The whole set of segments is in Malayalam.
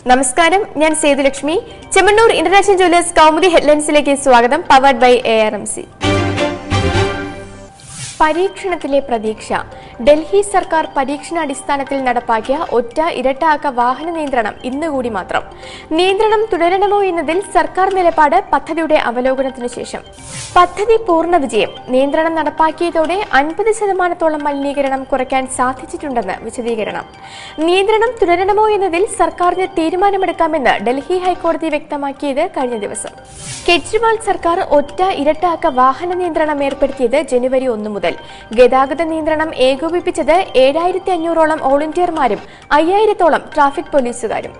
നമസ്കാരം, ഞാൻ സേതുലക്ഷ്മി. ചെമ്മണ്ണൂർ ഇന്റർനാഷണൽ ജ്വല്ലേഴ്സ് കൗമുദി ഹെഡ്ലൈൻസിലേക്ക് സ്വാഗതം. Powered by ARMC. പരീക്ഷണത്തിലെ പ്രതീക്ഷ. ഡൽഹി സർക്കാർ പരീക്ഷണാടിസ്ഥാനത്തിൽ നടപ്പാക്കിയ ഒറ്റ ഇരട്ട അക്ക വാഹന നിയന്ത്രണം ഇന്നുകൂടി മാത്രം. നിയന്ത്രണം തുടരണമോ എന്നതിൽ സർക്കാർ നിലപാട് പദ്ധതിയുടെ അവലോകനത്തിനു ശേഷം. പദ്ധതി പൂർണ്ണ വിജയം. നിയന്ത്രണം നടപ്പാക്കിയതോടെ 50% മലിനീകരണം കുറയ്ക്കാൻ സാധിച്ചിട്ടുണ്ടെന്ന് വിശദീകരണം. നിയന്ത്രണം തുടരണമോ എന്നതിൽ സർക്കാരിന് തീരുമാനമെടുക്കാമെന്ന് ഡൽഹി ഹൈക്കോടതി വ്യക്തമാക്കിയത് കഴിഞ്ഞ ദിവസം. കെജ്രിവാൾ സർക്കാർ ഒറ്റ ഇരട്ട അക്ക വാഹന നിയന്ത്രണം ഏർപ്പെടുത്തിയത് ജനുവരി 1 മുതൽ. ഗതാഗത നിയന്ത്രണം ഏകോപിപ്പിച്ചത് 7500ഓളം വോളണ്ടിയർമാരും 5000ഓളം ട്രാഫിക് പോലീസുകാരും.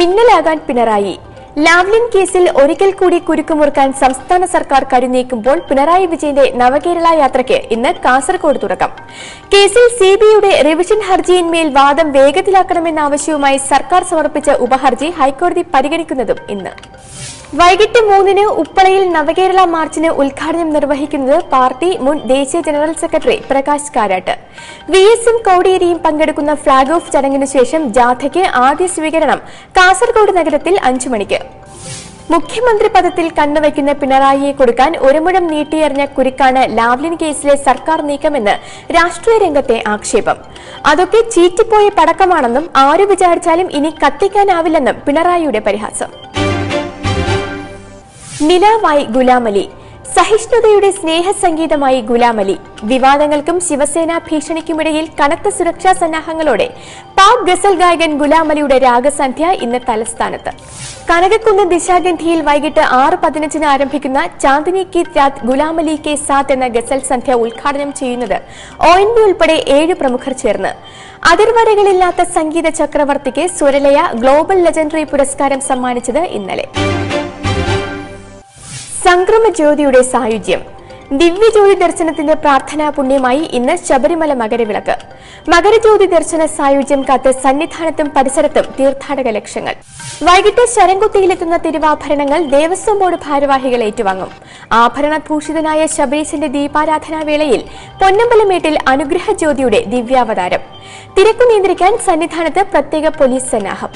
മിന്നലാകാൻ പിണറായി. ലാവ്ലിൻ കേസിൽ ഒരിക്കൽ കൂടി കുരുക്കുമുറുക്കാൻ സംസ്ഥാന സർക്കാർ കരുനീക്കുമ്പോൾ പിണറായി വിജയന്റെ നവകേരള യാത്രയ്ക്ക് ഇന്ന് കാസർഗോഡ് തുടക്കം. കേസിൽ CBIയുടെ റിവിഷൻ ഹർജിയിന്മേൽ വാദം വേഗത്തിലാക്കണമെന്ന ആവശ്യവുമായി സർക്കാർ സമർപ്പിച്ച ഉപഹർജി ഹൈക്കോടതി പരിഗണിക്കുന്നതും ഇന്ന്. വൈകിട്ട് 3-ന് ഉപ്പളയിൽ നവകേരള മാർച്ചിന് ഉദ്ഘാടനം നിർവഹിക്കുന്നത് പാർട്ടി മുൻ ദേശീയ ജനറൽ സെക്രട്ടറി പ്രകാശ് കാരാട്ട്. VS-ഉം കോടിയേരിയും പങ്കെടുക്കുന്ന ഫ്ളാഗ് ഓഫ് ചടങ്ങിനു ശേഷം ജാഥയ്ക്ക് ആദ്യ സ്വീകരണം കാസർഗോഡ് നഗരത്തിൽ 5 മണിക്ക്. മുഖ്യമന്ത്രി പദത്തിൽ കണ്ണുവയ്ക്കുന്ന പിണറായിയെ കൊടുക്കാൻ ഒരു മുഴം നീട്ടിയെറിഞ്ഞ കുരുക്കാണ് ലാവ്ലിൻ കേസിലെ സർക്കാർ നീക്കമെന്ന് രാഷ്ട്രീയ രംഗത്തെ ആക്ഷേപം. അതൊക്കെ ചീറ്റിപ്പോയ പടക്കമാണെന്നും ആരു വിചാരിച്ചാലും ഇനി കത്തിക്കാനാവില്ലെന്നും പിണറായിയുടെ പരിഹാസം. നിലാവായി ഗുലാമലി. സഹിഷ്ണുതയുടെ സ്നേഹസംഗീതമായി ഗുലാമലി. വിവാദങ്ങൾക്കും ശിവസേന ഭീഷണിക്കുമിടയിൽ കനത്ത സുരക്ഷാ സന്നാഹങ്ങളോടെ പാക് ഗസൽ ഗായകൻ ഗുലാമലിയുടെ രാഗസന്ധ്യ ഇന്ന് തലസ്ഥാനത്ത്. കനകക്കുന്ന് ദിശാഗന്ധിയിൽ വൈകിട്ട് 6:15 ആരംഭിക്കുന്ന ചാന്ദിനി കി രാത് ഗുലാമലി കെ സാത്ത് എന്ന ഗസൽ സന്ധ്യ ഉദ്ഘാടനം ചെയ്യുന്നത് ONB ഉൾപ്പെടെ 7 പ്രമുഖർ ചേർന്ന്. അതിർവരകളില്ലാത്ത സംഗീത ചക്രവർത്തിക്ക് സ്വരലയ ഗ്ലോബൽ ലെജൻഡറി പുരസ്കാരം സമ്മാനിച്ചത് ഇന്നലെ. സംക്രമജ്യോതിയുടെ സായുജ്യം. ദിവ്യജ്യോതി ദർശനത്തിന്റെ പ്രാർത്ഥനാ പുണ്യമായി ഇന്ന് ശബരിമല മകരവിളക്ക്. മകരജ്യോതി ദർശന സായുജ്യം കാത്ത് സന്നിധാനത്തും പരിസരത്തും തീർത്ഥാടക ലക്ഷങ്ങൾ. വൈകിട്ട് ശരംകുത്തിയിലെത്തുന്ന തിരുവാഭരണങ്ങൾ ദേവസ്വം ബോർഡ് ഭാരവാഹികൾ ഏറ്റുവാങ്ങും. ആഭരണഭൂഷിതനായ ശബരീശന്റെ ദീപാരാധനാ വേളയിൽ പൊന്നമ്പലമേട്ടിൽ അനുഗ്രഹ ജ്യോതിയുടെ ദിവ്യാവതാരം. തിരക്കു നിയന്ത്രിക്കാൻ സന്നിധാനത്ത് പ്രത്യേക പോലീസ് സന്നാഹം.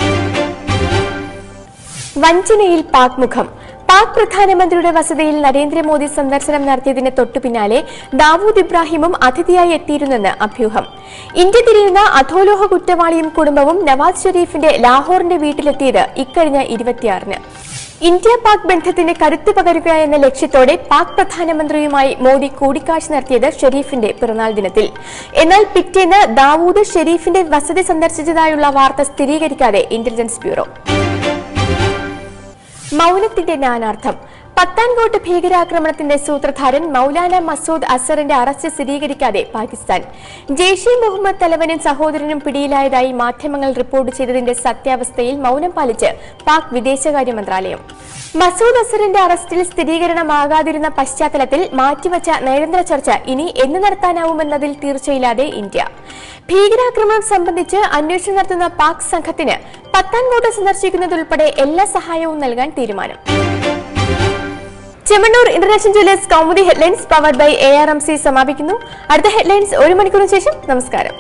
വഞ്ചനയിൽ പാക് മുഖം. പാക് പ്രധാനമന്ത്രിയുടെ വസതിയിൽ നരേന്ദ്രമോദി സന്ദർശനം നടത്തിയതിന് തൊട്ടുപിന്നാലെ ദാവൂദ് ഇബ്രാഹിമും അതിഥിയായി എത്തിയിരുന്നെന്ന് അഭ്യൂഹം. ഇന്ത്യ തിരിയുന്ന അധോലോഹ കുറ്റവാളിയും കുടുംബവും നവാസ് ഷെരീഫിന്റെ ലാഹോറിന്റെ വീട്ടിലെത്തിയത് ഇക്കഴിഞ്ഞ 26-ന്. ഇന്ത്യ പാക് ബന്ധത്തിന് കരുത്തു പകരുക എന്ന ലക്ഷ്യത്തോടെ പാക് പ്രധാനമന്ത്രിയുമായി മോദി കൂടിക്കാഴ്ച നടത്തിയത് ഷെരീഫിന്റെ പിറന്നാൾ ദിനത്തിൽ. എന്നാൽ പിറ്റേന്ന് ദാവൂദ് ഷെരീഫിന്റെ വസതി സന്ദർശിച്ചതായുള്ള വാർത്ത സ്ഥിരീകരിക്കാതെ ഇന്റലിജൻസ് ബ്യൂറോ. മൗനത്തിന്റെ നാനാർത്ഥം. പത്താൻകോട്ട് ഭീകരാക്രമണത്തിന്റെ സൂത്രധാരൻ മൗലാന മസൂദ് അസറിന്റെ അറസ്റ്റ് സ്ഥിരീകരിക്കാതെ പാകിസ്ഥാൻ. ജെയ്ഷെ മുഹമ്മദ് തലവനും സഹോദരനും പിടിയിലായതായി മാധ്യമങ്ങൾ റിപ്പോർട്ട് ചെയ്തതിന്റെ സത്യാവസ്ഥയിൽ മൗനം പാലിച്ച് പാക് വിദേശകാര്യ മന്ത്രാലയം. മസൂദ് അസറിന്റെ അറസ്റ്റിൽ സ്ഥിരീകരണമാകാതിരുന്ന പശ്ചാത്തലത്തിൽ മാറ്റിവച്ച നയതന്ത്ര ചർച്ച ഇനി എന്ന് നടത്താനാവുമെന്നതിൽ തീർച്ചയില്ലാതെ ഇന്ത്യ. ഭീകരാക്രമണം സംബന്ധിച്ച് അന്വേഷണം നടത്തുന്ന പാക് സംഘത്തിന് പത്താൻകോട്ട് സന്ദർശിക്കുന്നതുൾപ്പെടെ എല്ലാ സഹായവും നൽകാൻ തീരുമാനം. Chemmanur international jewellers Kaumudi headlines powered by ARMC സമാപിക്കുന്നു. അടുത്ത ഹെഡ്ലൈൻസ് 1 മണിക്കൂറിന് ശേഷം. നമസ്കാരം.